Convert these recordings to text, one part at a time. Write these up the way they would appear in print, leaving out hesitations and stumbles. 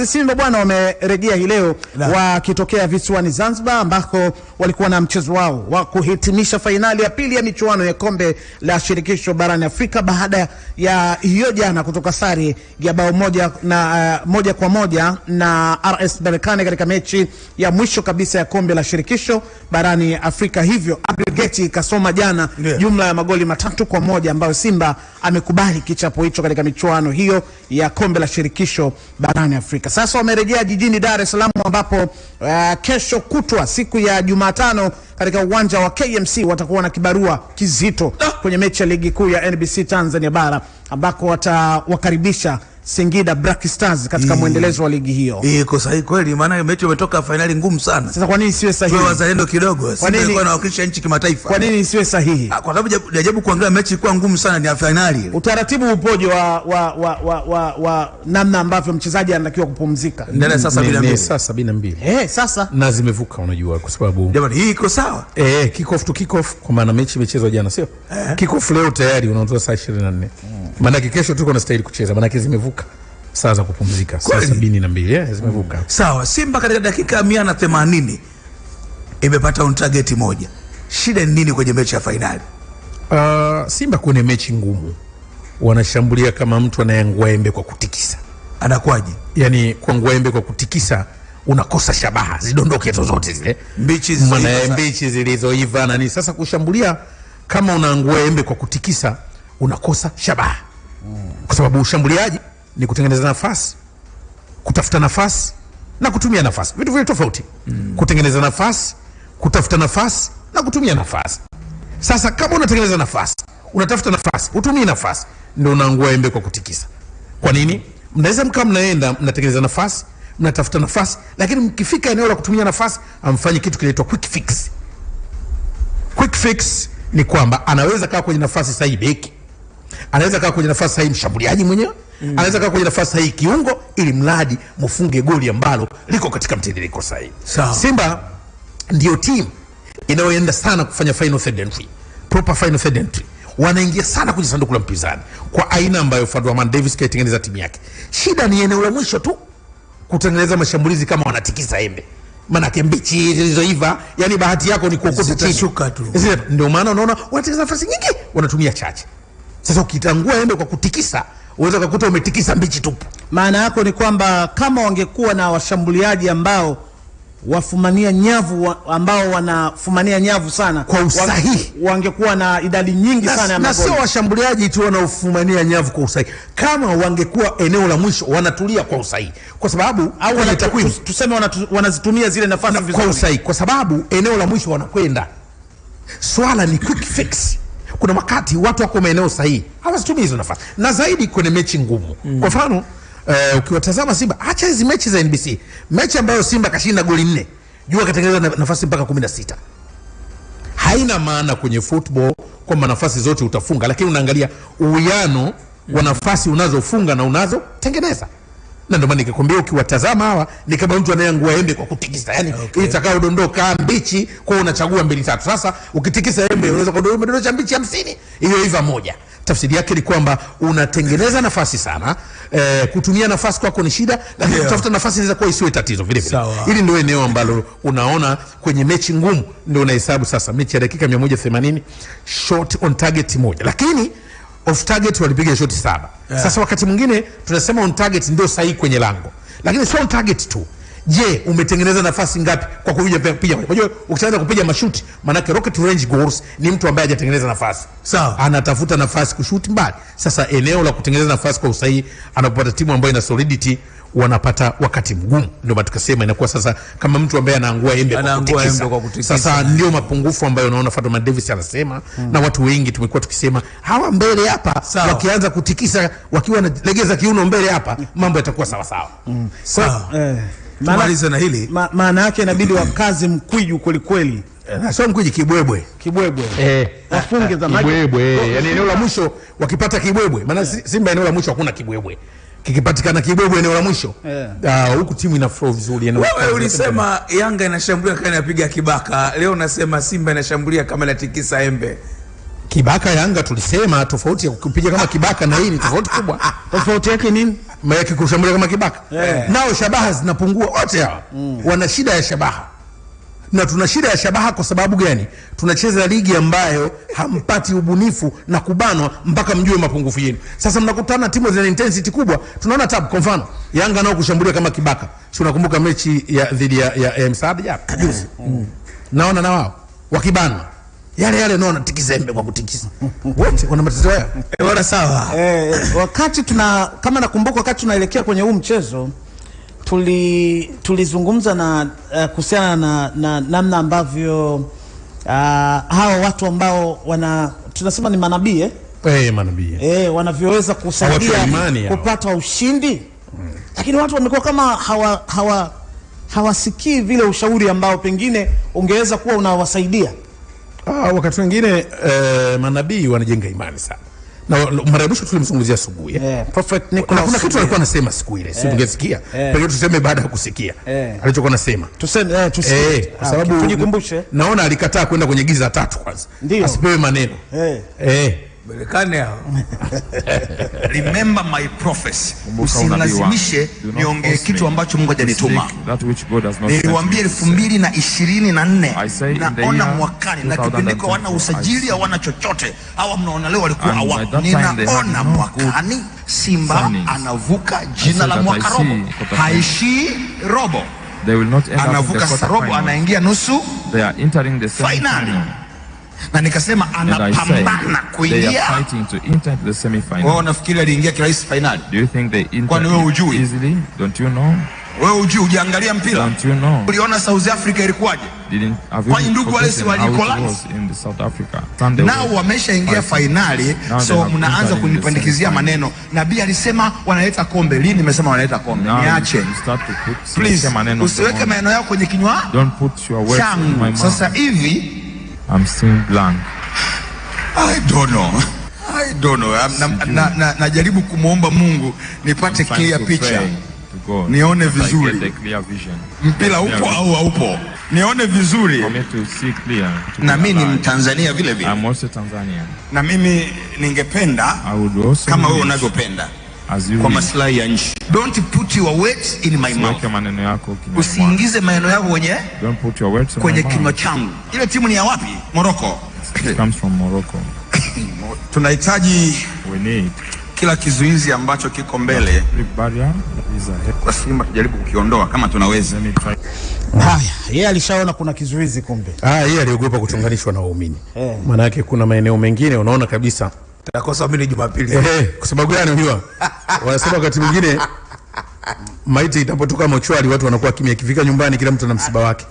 Simba bwana wamerejea hii leo wakitokea visiwani Zanzibar ambako walikuwa na mchezo wao wa kuhitimisha fainali ya pili ya michuano ya kombe la shirikisho barani Afrika baada ya hiyo jana kutoka sare ya bao moja kwa moja na RS Berkane katika mechi ya mwisho kabisa ya kombe la shirikisho barani Afrika. Hivyo aggregate ikasoma jana jumla ya magoli 3-1 ambayo Simba amekubali kichapo hicho katika michuano hiyo ya kombe la shirikisho barani Afrika. Sasa wamerejea jijini Dar es Salaam ambapo kesho kutwa siku ya Jumatano katika uwanja wa KMC watakuwa na kibarua kizito kwenye mechi ya ligi kuu ya NBC Tanzania bara ambako watawakaribisha Singida Black Stars katika muendelezo wa ligi hiyo. Iko sahihi kweli, maana mechi umetoka finali ngumu sana. Sasa kwa nini isiwe sahihi? Kwa wazalendo kidogo, Simba ilikuwa inawakilisha nchi kimataifa. Kwa nini isiwe sahihi? Kwa sababu jajabu kuangalia mechi ilikuwa ngumu sana, ni finali ile. Utaratibu upoje wa namna ambavyo mchezaji anatakiwa kupumzika? Ndio sasa 72. Sasa 72. Sasa na zimevuka, unajua, kwa sababu jamani hii iko sawa. Kick off to kick off, kwa maana mechi imechezwa jana, sio? Kick off leo tayari unaondoa saa 24. Maana kesho tuko na stahili kucheza, maana zimevuka saa za kupumzika, saa 72 zimevuka. Sawa, Simba katika dakika 180 imepata on target moja. Shida ni nini kwenye mechi ya finali? Simba kwenye mechi ngumu wanashambulia kama mtu anayangua embe kwa kutikisa. Anakwaje? Yani kuangua embe kwa kutikisa unakosa shabaha, zidondoke zote zile mbichi zilizoiva na nini. Sasa kushambulia kama unaangua embe kwa kutikisa unakosa shabaha. Kwa sababu ushambuliaji ni kutengeneza nafasi, kutafuta nafasi na kutumia nafasi. Vitu vile tofauti. Kutengeneza nafasi, kutafuta nafasi na kutumia nafasi. Sasa kama unatengeneza nafasi, unatafuta nafasi, utumie nafasi, ndio unaangua embe kwa kutikisa. Kwa nini? Mnaweza mnaenda mnatengeneza nafasi, mnatafuta nafasi, lakini mkifika eneo la kutumia nafasi amfanye kitu kinaitwa quick fix. Quick fix ni kwamba anaweza kaa kwenye nafasi sahihi beki, anaweza kaa kwenye nafasi sahihi mshambuliaji mwenyewe, anaweza kaa kwenye nafasi sahihi kiungo, ili mradi mfunge goli ambalo liko katika mtiririko sahihi. Simba ndio team inayoenda sana kufanya final third entry, proper final third entry. Wanaingia sana kwenye sanduku la mpinzani kwa aina ambayo Fadwaman Davis kaitengeneza timu yake. Shida ni eneo la mwisho tu kutengeneza mashambulizi kama wanatikisa embe. Maana mbichi zilizoiva, yani bahati yako ni kuokota chini tu. Ndio maana unaona wanatengeneza nafasi nyingi, wanatumia chache. Sasa ukitangua embe kwa kutikisa, unaweza kukuta umetikisa mbichi tupu. Maana yako ni kwamba kama wangekuwa na washambuliaji ambao wafumania nyavu, ambao wanafumania nyavu sana kwa usahihi, wangekuwa na idadi nyingi sana ya magoli. Na sio washambuliaji tu wanaofumania nyavu kwa usahihi, kama wangekuwa eneo la mwisho wanatulia kwa usahihi, kwa sababu au tuseme wanazitumia zile nafasi vizuri kwa usahihi, kwa sababu eneo la mwisho wanakwenda. Swala ni quick fix. Kuna wakati watu wako maeneo sahihi hawazitumii hizo nafasi, na zaidi kwenye mechi ngumu. Kwa mfano ukiwatazama Simba, acha hizi mechi za NBC, mechi ambayo Simba kashinda goli 4, jua katengeneza nafasi mpaka 16. Haina maana kwenye football kwamba nafasi zote utafunga, lakini unaangalia uwiano wa nafasi unazofunga na unazotengeneza. Na ndio maana nikikwambia ukiwatazama hawa ni kama mtu anayeangua embe kwa kutikisa, yani itakao dondoka mbichi kwa unachagua 2-3. Sasa ukitikisa embe unaweza kudondosha mbichi 50, hiyo iva moja. Tafsiri yake ni kwamba unatengeneza nafasi sana, kutumia nafasi kwako ni shida, lakini kutafuta nafasi inaweza kuwa isiwe tatizo vile vile. Hili ndio eneo ambalo unaona kwenye mechi ngumu ndio unahesabu sasa mechi ya dakika 180 shot on target moja, lakini off target walipiga shoti 7. Sasa wakati mwingine tunasema on target ndio sahihi kwenye lango, lakini sio on target tu. Je, umetengeneza nafasi ngapi kwa kupiga? Unajua ukianza kupiga mashuti, maana rocket range goals ni mtu ambaye hajatengeneza nafasi. Anatafuta nafasi kushuti mbali. Sasa eneo la kutengeneza nafasi kwa usahihi, anapata timu ambayo ina solidity, wanapata wakati mgumu. Ndio maana tukasema inakuwa sasa kama mtu ambaye anaangua embe kwa kutikisa. Sasa ndio mapungufu ambayo unaona Fadwaman Davis anasema, na watu wengi tumekuwa tukisema hawa mbele hapa wakianza kutikisa, wakiwa wanalegeza kiuno mbele hapa, mambo yatakuwa sawa sawa. Tumalize na hili. Maana yake inabidi wakazi mkwiju kweli kweli. Sio mkwiji, kibwebwe. Wafunge za maji. Kibwebwe. Yani eneo la mwisho wakipata kibwebwe. Maana Simba eneo la mwisho hakuna kibwebwe. Kikipatikana kibwebwe eneo la mwisho, huku timu ina flow vizuri. Wewe ulisema Yanga inashambulia kama inapiga kibaka. Leo unasema Simba inashambulia kama inatikisa embe. Kibaka Yanga tulisema tofauti ya kupiga kama Kibaka na hii ni tofauti kubwa. Tofauti yake nini? Maana kushambulia kama Kibaka. Nao shabaha zinapungua wote hawa. Wana shida ya shabaha. Na tuna shida ya shabaha kwa sababu gani? Tunacheza ligi ambayo hampati ubunifu na kubanwa mpaka mjue mapungufu yenu. Sasa mnakutana timu zenye intensity kubwa, tunaona tabu. Kwa mfano, Yanga nao kushambulia kama Kibaka. Si unakumbuka mechi ya dhidi ya Msaada ya juzi? Naona na wao wakibanwa. Yale naona tikizembe kwa kutikisa. Wote wana matatizo yao. Bora sawa. Wakati kama nakumbuka wakati tunaelekea kwenye huu mchezo tulizungumza na kuhusiana na namna ambavyo hawa watu ambao tunasema ni manabii manabii wanavyoweza kusaidia kupata ushindi. Lakini watu wamekuwa kama hawasikii vile ushauri ambao pengine ungeweza kuwa unawasaidia. Wakati wengine manabii wanajenga imani sana. Na mara mwisho tulimzungumzia Suguye. Prophet Nicholas. Kuna kitu alikuwa anasema siku ile, si tungesikia. Pengine tuseme baada ya kusikia. Alichokuwa anasema. Tuseme kwa sababu tujikumbushe. Naona alikataa kwenda kwenye giza 3 kwanza. Asipewe maneno. Belekane hao. Remember my prophecy. Usinilazimishe niongee kitu ambacho Mungu hajanituma. Niliwaambia 2024 naona mwakani na kipindiko wana usajili au wana chochote. Hawa mnaona leo walikuwa hawa. Ninaona mwakani Simba anavuka jina la mwaka robo. Haishi robo. Anavuka robo, anaingia nusu. They are entering the semi-final. Na nikasema anapambana kuingia. Wao nafikiri aliingia kirahisi finali. Do you think they enter easily? Don't you know? Wewe hujaangalia mpira? Don't you know? Uliona South Africa ilikuwaje? Kwa ndugu wale si walikollapse in South Africa. Nao wameshaingia finali, so mnaanza kunipandikizia maneno. Nabii alisema wanaleta kombe. Lini nimesema wanaleta kombe? Niache. Please, usiweke maneno yako kwenye kinywa. Don't put your words in my mouth. Sasa hivi I'm still blank. I don't know. Najaribu kumuomba Mungu nipate clear picture. Nione vizuri. Mpira upo au haupo? Nione vizuri. Na mimi ni Mtanzania vile vile. I'm also Tanzanian. Na mimi ningependa kama wewe unavyopenda. Kwa maslahi ya nchi. Don't put your words in my mouth. Usiingize maneno yako kwenye kinywa changu. Ile timu ni ya wapi? Morocco. It comes from Morocco. Tunahitaji kila kizuizi ambacho kiko mbele kwa Simba tujaribu kukiondoa kama tunaweza. Yeye alishaona kuna kizuizi kumbe. Yeye aliogopa kuchunganishwa na waumini. Maana yake kuna maeneo mengine unaona kabisa takosa mimi Jumapili. Kwa sababu gani unajua? Wanasema wakati mwingine maiti itapotoka mochwari watu wanakuwa kimya, ikifika nyumbani kila mtu ana msiba wake.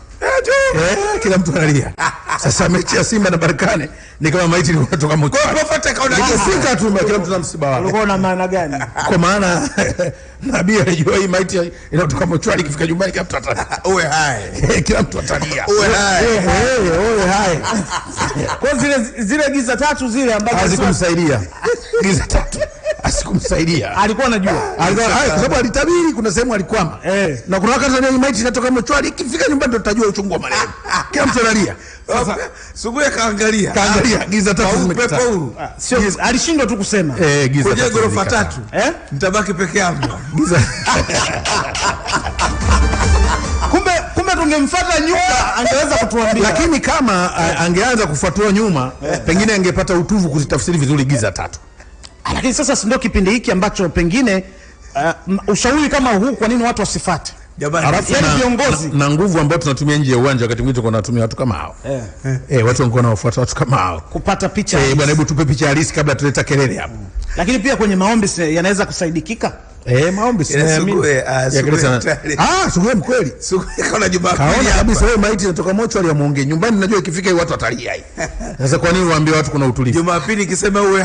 Kila mtu analia. Sasa mechi ya Simba na Berkane ni kama maiti ilitoka mochwari. Prophet kaona ikifika tu kila mtu ana msiba wake. Ulikuwa na maana gani? Kwa maana nabii alijua hii maiti inatoka mochwari, ikifika nyumbani kila mtu atalia. Uwe hai. Kila mtu atalia. Uwe hai. Kwa zile giza 3 zile ambazo hazikumsaidia. Giza 3 asikumsaidia. Alikuwa anajua. Kwa sababu alitabiri kuna sehemu alikwama. Na kuna wakati ndio maiti inatoka mochwari, ikifika nyumbani ndio tutajua uchungu wa marehemu. Kila mtu analia. Sasa Suguye kaangalia giza 3 zimekata. Sio alishindwa tu kusema. Giza kwenye ghorofa 3. Nitabaki peke yangu. Giza. Kumbe tungemfuata nyuma angeweza kutuambia. Lakini kama angeanza kufuatua nyuma, pengine angepata utuvu kuzitafsiri vizuri giza 3. Lakini sasa si ndio kipindi hiki ambacho pengine ushauri kama huu, kwa nini watu wasifuate? Alafu viongozi na nguvu ambayo tunatumia nje ya uwanja, wakati mwingine tunatumia watu kama hao. Watu wanakuwa wanafuata watu kama hao kupata picha. Bwana, hebu tupe picha halisi kabla tuleta kelele hapo. Lakini pia kwenye maombi yanaweza kusaidikika. Maombi Suguye Suguye mkweli. Suguye kaona Jumapili. Kaona kabisa wewe maiti inatoka mochwari ya muongee. Nyumbani najua ikifika watu watalia hii. Sasa kwa nini uambie watu kuna utulivu? Jumapili ikisema uwe